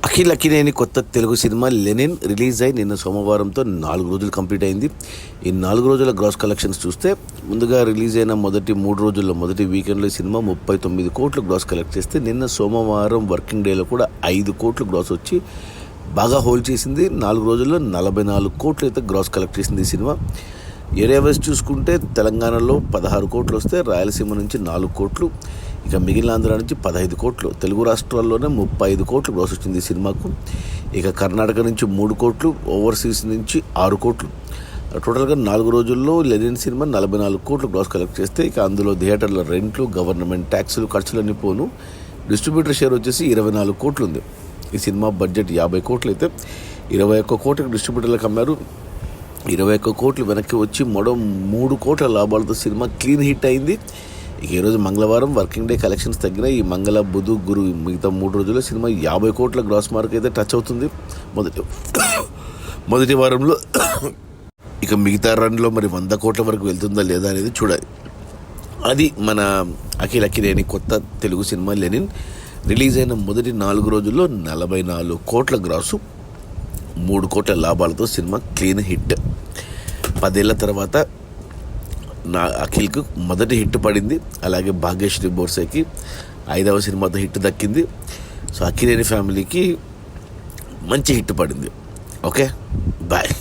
అఖిల్ అక్కినేని కొత్త Telugu cinema Lenin release అయి నిన్న సోమవారంతో 4 రోజులు కంప్లీట్ అయింది. ఈ 4 రోజుల గ్రాస్ కలెక్షన్స్ చూస్తే ముందుగా రిలీజ్ అయిన మొదటి 3 రోజుల్లో మొదటి వీకెండ్లో సినిమా 39 కోట్లు గ్రాస్ కలెక్ట్ చేస్తే నిన్న సోమవారం వర్కింగ్ డేలో కూడా 5 కోట్లు గ్రాస్ వచ్చి బాగా హోల్డ్ చేసింది. 4 రోజుల్లో 44 కోట్లు అయితే గ్రాస్ కలెక్ట్ చేసింది ఈ సినిమా. ఏరియా వైజ్ చూసుకుంటే తెలంగాణలో 16 కోట్లు వస్తే రాయలసీమ నుంచి 4 కోట్లు, ఇక మిగిలిన ఆంధ్ర నుంచి 15 కోట్లు, తెలుగు రాష్ట్రాల్లోనే 35 కోట్లు గ్రాస్ వచ్చింది ఈ సినిమాకు. ఇక కర్ణాటక నుంచి 3 కోట్లు, ఓవర్సీస్ నుంచి 6 కోట్లు. టోటల్గా 4 రోజుల్లో లెనిన్ సినిమా 44 కోట్లు గ్రాస్ కలెక్ట్ చేస్తే ఇక అందులో థియేటర్ల రెంట్లు, గవర్నమెంట్ ట్యాక్సులు, ఖర్చులన్నీ పోను డిస్ట్రిబ్యూటర్ షేర్ వచ్చేసి 24 కోట్లు ఉంది. ఈ సినిమా బడ్జెట్ 50 కోట్లు అయితే 21 కోట్లకి డిస్ట్రిబ్యూటర్లకు అమ్మారు. 21 కోట్లు వెనక్కి వచ్చి మరో 3 కోట్ల లాభాలతో సినిమా క్లీన్ హిట్ అయింది. ఇక ఈరోజు మంగళవారం వర్కింగ్ డే కలెక్షన్స్ తగ్గిన ఈ మంగళ, బుధ, గురు మిగతా 3 రోజుల్లో సినిమా 50 కోట్ల గ్రాస్ మార్క్ అయితే టచ్ అవుతుంది మొదటి వారంలో. ఇక మిగతా రన్లో మరి 100 కోట్ల వరకు వెళ్తుందా లేదా అనేది చూడాలి. అది మన అఖిల్ అక్కినేని కొత్త తెలుగు సినిమా లెనిన్ రిలీజ్ అయిన మొదటి 4 రోజుల్లో 44 కోట్ల గ్రాసు, 3 కోట్ల లాభాలతో సినిమా క్లీన్ హిట్. 10 ఏళ్ల తర్వాత అఖిల్కు మొదటి హిట్ పడింది. అలాగే భాగ్యశ్రీ బోర్సేకి 5వ సినిమాతో హిట్ దక్కింది. సో అక్కినేని ఫ్యామిలీకి మంచి హిట్ పడింది. Okay, bye.